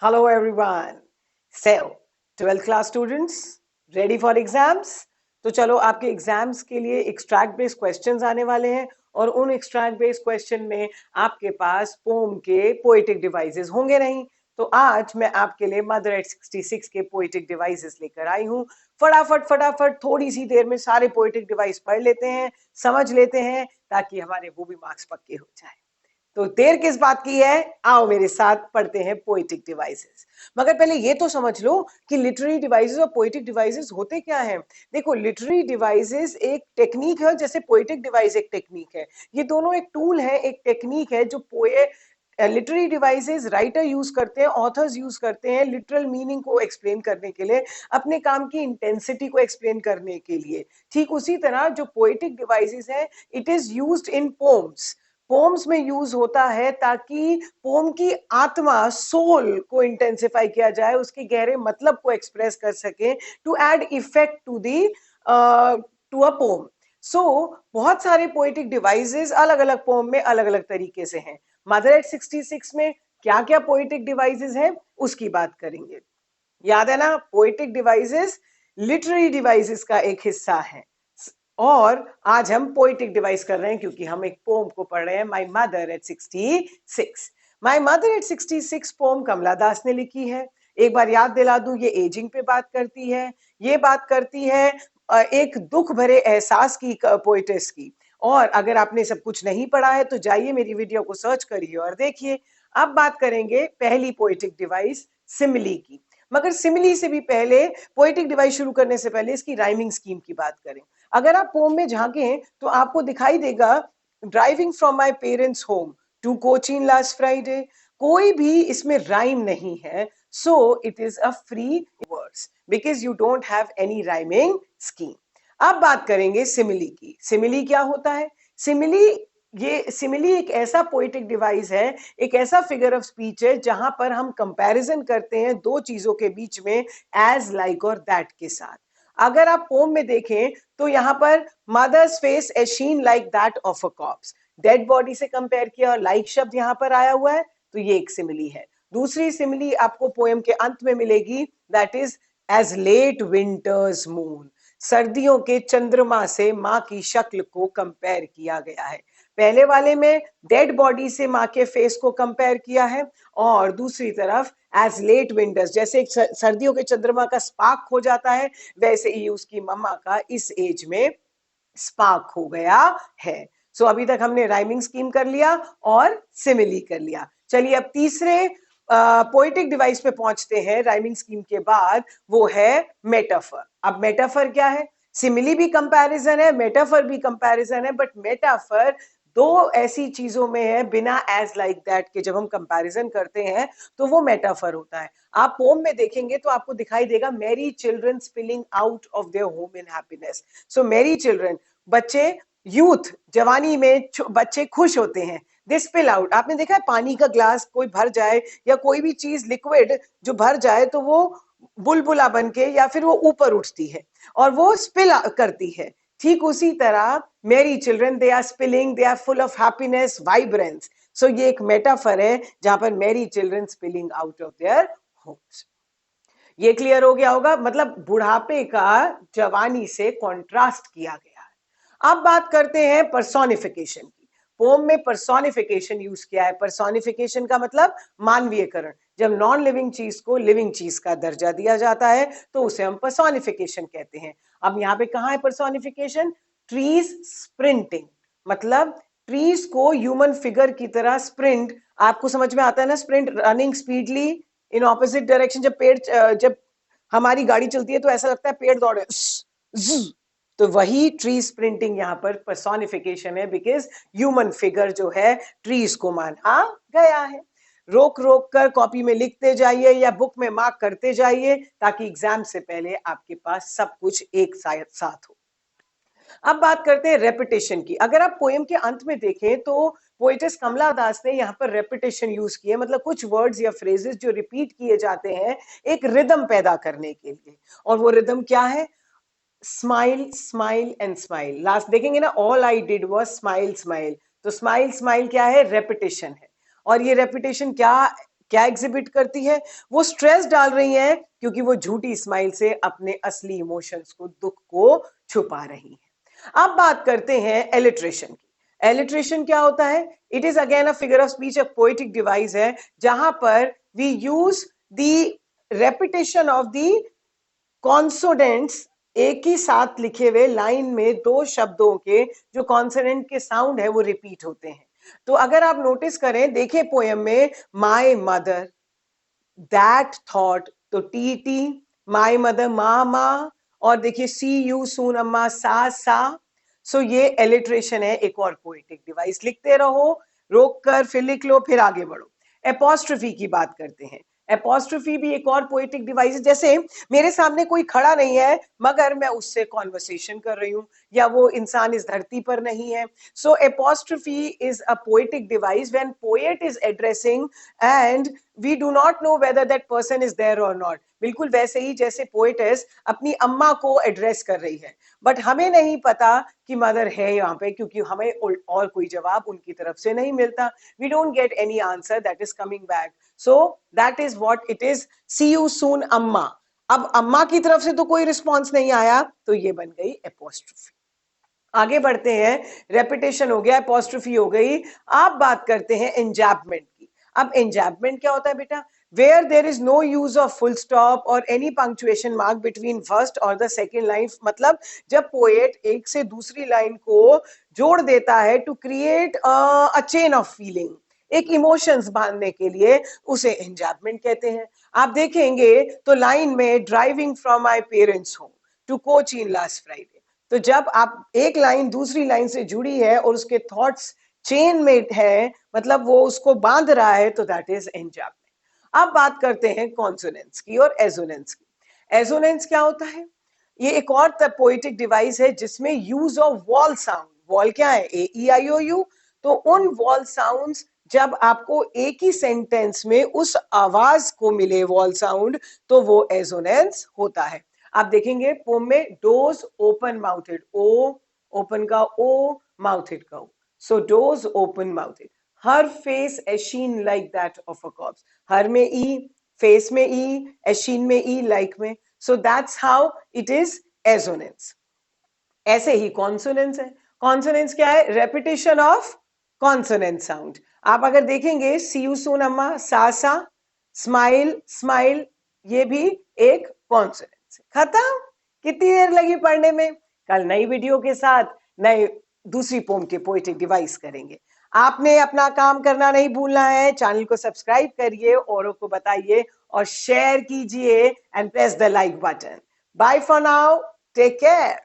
Hello everyone. So, 12th class students, ready for exams? तो चलो आपके एग्जाम्स के लिए एक्सट्रैक्ट बेस्ड क्वेश्चंस आने वाले हैं और उन एक्सट्रैक्ट बेस्ड क्वेश्चन में आपके पास पोम के पोएटिक डिवाइसेस होंगे नहीं। तो आज मैं आपके लिए मदर एट 66 के पोएटिक डिवाइसेस लेकर आई हूँ। फटाफट फटाफट थोड़ी सी देर में सारे पोएटिक डिवाइस पढ़ लेते हैं, समझ लेते हैं, ताकि हमारे वो भी मार्क्स पक्के हो जाए। तो देर किस बात की है, आओ मेरे साथ पढ़ते हैं पोएटिक डिवाइसेस। मगर पहले ये तो समझ लो कि लिटरेरी डिवाइसेस और पोएटिक डिवाइसेस होते क्या हैं। देखो, लिटरेरी डिवाइसेस एक टेक्निक है, जैसे पोएटिक डिवाइस एक टेक्निक है। ये दोनों एक टूल है, एक टेक्निक है जो लिटरेरी डिवाइसेस राइटर यूज करते हैं, ऑथर्स यूज करते हैं लिटरल मीनिंग को एक्सप्लेन करने के लिए, अपने काम की इंटेंसिटी को एक्सप्लेन करने के लिए। ठीक उसी तरह जो पोएटिक डिवाइसेस है, it is used in poems. Poems में यूज होता है ताकि पोम की आत्मा, सोल को इंटेंसिफाई किया जाए, उसके गहरे मतलब को एक्सप्रेस कर सके, to add effect to the to a poem. So बहुत सारे पोएटिक डिवाइसेस अलग अलग पोम में अलग अलग तरीके से हैं। मदर एट 66 में क्या क्या पोएटिक डिवाइसेस हैं उसकी बात करेंगे। याद है ना, पोएटिक डिवाइसेस लिटरेरी डिवाइसेस का एक हिस्सा है। और आज हम पोएटिक डिवाइस कर रहे हैं क्योंकि हम एक पोम को पढ़ रहे हैं, my mother at 66। My mother at 66 poem Kamala Das ने लिखी है। एक बार याद दिला दूं, ये एजिंग पे बात करती है। ये बात करती है एक दुख भरे एहसास की, पोइटेस की। और अगर आपने सब कुछ नहीं पढ़ा है तो जाइए मेरी वीडियो को सर्च करिए और देखिए। अब बात करेंगे पहली पोएटिक डिवाइस, सिमिली की। मगर सिमिली से भी पहले, पोएटिक डिवाइस शुरू करने से पहले इसकी राइमिंग स्कीम की बात करें। अगर आप पोम में झांकें तो आपको दिखाई देगा, driving from my parents home to Cochin last Friday. कोई भी इसमें राइम नहीं है, so it is a free words because you don't have any rhyming scheme. अब बात करेंगे सिमिली की। सिमिली क्या होता है? सिमिली, ये सिमिली एक ऐसा पोएटिक डिवाइस है, एक ऐसा फिगर ऑफ स्पीच है जहां पर हम कंपैरिजन करते हैं दो चीजों के बीच में, एज, लाइक और दैट के साथ। अगर आप पोम में देखें तो यहां पर mother's face ashen like that of a corpse, dead body से कंपेयर किया और लाइक शब्द यहां पर आया हुआ है, तो ये एक सिमिली है। दूसरी सिमिली आपको पोएम के अंत में मिलेगी, that is as late winter's moon. सर्दियों के चंद्रमा से माँ की शक्ल को कंपेयर किया गया है। पहले वाले में डेड बॉडी से माँ के फेस को कंपेयर किया है, और दूसरी तरफ एज लेट विंटर्स, जैसे सर्दियों के चंद्रमा का स्पार्क हो जाता है, वैसे ही उसकी मम्मा का इस एज में स्पार्क हो गया है। सो अभी तक हमने राइमिंग स्कीम कर लिया और सिमिली कर लिया। चलिए अब तीसरे पोएटिक डिवाइस पे पहुंचते हैं राइमिंग स्कीम के बाद, वो है मेटाफर। अब मेटाफर क्या है? सिमिली भी कंपैरिजन है, मेटाफर भी कंपैरिजन है, बट मेटाफर दो ऐसी चीजों में है बिना एज लाइक दैट के जब हम कंपैरिजन करते हैं तो वो मेटाफर होता है। आप पोम में देखेंगे तो आपको दिखाई देगा, Mary children spilling out of their home in happiness. So Mary children, बच्चे, यूथ, जवानी में बच्चे खुश होते हैं। दे स्पिल आउट। आपने देखा है पानी का ग्लास कोई भर जाए या कोई भी चीज लिक्विड जो भर जाए तो वो बुलबुला बन के या फिर वो ऊपर उठती है और वो स्पिल करती है। ठीक उसी तरह मेरी children, they are spilling, they are full of happiness, vibrance. So ये एक मेटाफर है जहां पर मेरी children spilling out of their homes. ये क्लियर हो गया होगा, मतलब बुढ़ापे का जवानी से कॉन्ट्रास्ट किया गया है। अब बात करते हैं पर्सोनिफिकेशन की। पोम में पर्सोनिफिकेशन यूज किया है। पर्सोनिफिकेशन का मतलब मानवीयकरण। जब नॉन लिविंग चीज को लिविंग चीज का दर्जा दिया जाता है तो उसे हम पर्सोनिफिकेशन कहते हैं। अब यहाँ पे कहाँ है पर्सोनिफिकेशन? ट्रीज स्प्रिंटिंग, मतलब ट्रीज को ह्यूमन फिगर की तरह स्प्रिंट, आपको समझ में आता है ना, sprint, running speedily in opposite direction. जब हमारी गाड़ी चलती है तो ऐसा लगता है पेड़ दौड़े, तो वही ट्री स्प्रिंटिंग यहाँ पर पर्सोनिफिकेशन है, बिकॉज ह्यूमन फिगर जो है ट्रीज को माना गया है। रोक रोक कर कॉपी में लिखते जाइए या बुक में मार्क करते जाइए ताकि एग्जाम से पहले आपके पास सब कुछ एक साथ हो। अब बात करते हैं रेपिटेशन की। अगर आप पोएम के अंत में देखें तो पोएटेस कमला दास ने यहाँ पर रेपिटेशन यूज किया, मतलब कुछ वर्ड्स या फ्रेजेस जो रिपीट किए जाते हैं एक रिदम पैदा करने के लिए। और वो रिदम क्या है? Smile, smile and smile. Last देखेंगे ना, all I did was smile smile. तो स्माइल स्माइल क्या है? रेपिटेशन है। और ये रेपिटेशन क्या क्या एग्जिबिट करती है? वो स्ट्रेस डाल रही है क्योंकि वो झूठी स्माइल से अपने असली इमोशंस को, दुख को छुपा रही है। अब बात करते हैं एलिट्रेशन की। एलिट्रेशन क्या होता है? It is again a figure of speech, एक पोएटिक डिवाइस है जहां पर we use the repetition of the consonants, एक ही साथ लिखे हुए लाइन में दो शब्दों के जो कॉन्सोनेंट के साउंड है वो रिपीट होते हैं। तो अगर आप नोटिस करें, देखें पोएम में माय मदर, दैट थॉट, तो टी टी, माय मदर मा, और देखिए सी यू सून अम्मा सा। सो ये एलिट्रेशन है, एक और पोएटिक डिवाइस। लिखते रहो, रोक कर फिर लिख लो, फिर आगे बढ़ो। एपोस्ट्रोफी की बात करते हैं। एपोस्ट्रोफी भी एक और पोएटिक डिवाइस है। जैसे मेरे सामने कोई खड़ा नहीं है मगर मैं उससे कॉन्वर्सेशन कर रही हूं, या वो इंसान इस धरती पर नहीं है। So apostrophe is a poetic device when poet is addressing and we do not know whether that person is there और नॉट। बिल्कुल वैसे ही जैसे पोएटेस अपनी अम्मा को एड्रेस कर रही है, बट हमें नहीं पता कि मदर है यहाँ पे, क्योंकि हमें और कोई जवाब उनकी तरफ से नहीं मिलता। We don't get any answer that is coming back. So that is what it is, see you soon Amma. अब अम्मा की तरफ से तो कोई रिस्पॉन्स नहीं आया, तो ये बन गई एपोस्ट्रोफी। आगे बढ़ते हैं, रेपिटेशन हो गया, एपोस्ट्रोफी हो गई। आप बात करते हैं एंजैपमेंट की। अब एंजैपमेंट क्या होता है बेटा? Where there is no use of full stop और any punctuation mark between first और द सेकेंड लाइन। मतलब जब पोएट एक से दूसरी लाइन को जोड़ देता है to create a chain of feeling, एक इमोशंस बांधने के लिए, उसे एंजैपमेंट कहते हैं। आप देखेंगे तो लाइन में driving from my parents home to Cochin last Friday, तो जब आप एक लाइन दूसरी लाइन से जुड़ी है और उसके थॉट्स चेन में है, मतलब वो उसको बांध रहा है, तो दैट इज एंजैपमेंट। अब बात करते हैं कॉन्सोनेंट्स की और एसोनेंट्स की। एसोनेंट्स क्या होता है? ये एक और पोएटिक डिवाइस है जिसमें use of wall sound, wall क्या है? ए ई आई ओ यू, तो उन वॉल साउंड्स जब आपको एक ही सेंटेंस में उस आवाज को मिले वॉल साउंड, तो वो एसोनेंस होता है। आप देखेंगे पोम में those open mouthed, O open का ओ, माउथेड का O, so those open mouthed. Her face ashen like that of a corpse, her में ई, फेस में ई, एशीन में ई, लाइक में, so that's how it is assonance. ऐसे ही consonance है। Consonance क्या है? Repetition of consonant sound. आप अगर देखेंगे सी यू सून अम्मा सा, स्माइल स्माइल, ये भी एक कॉन्सोनेंस है। खत्म। कितनी देर लगी पढ़ने में? कल नई वीडियो के साथ नए दूसरी पोम के पोएटिक डिवाइस करेंगे। आपने अपना काम करना नहीं भूलना है, चैनल को सब्सक्राइब करिए, औरों को बताइए और शेयर कीजिए and press the like button. Bye for now, take care.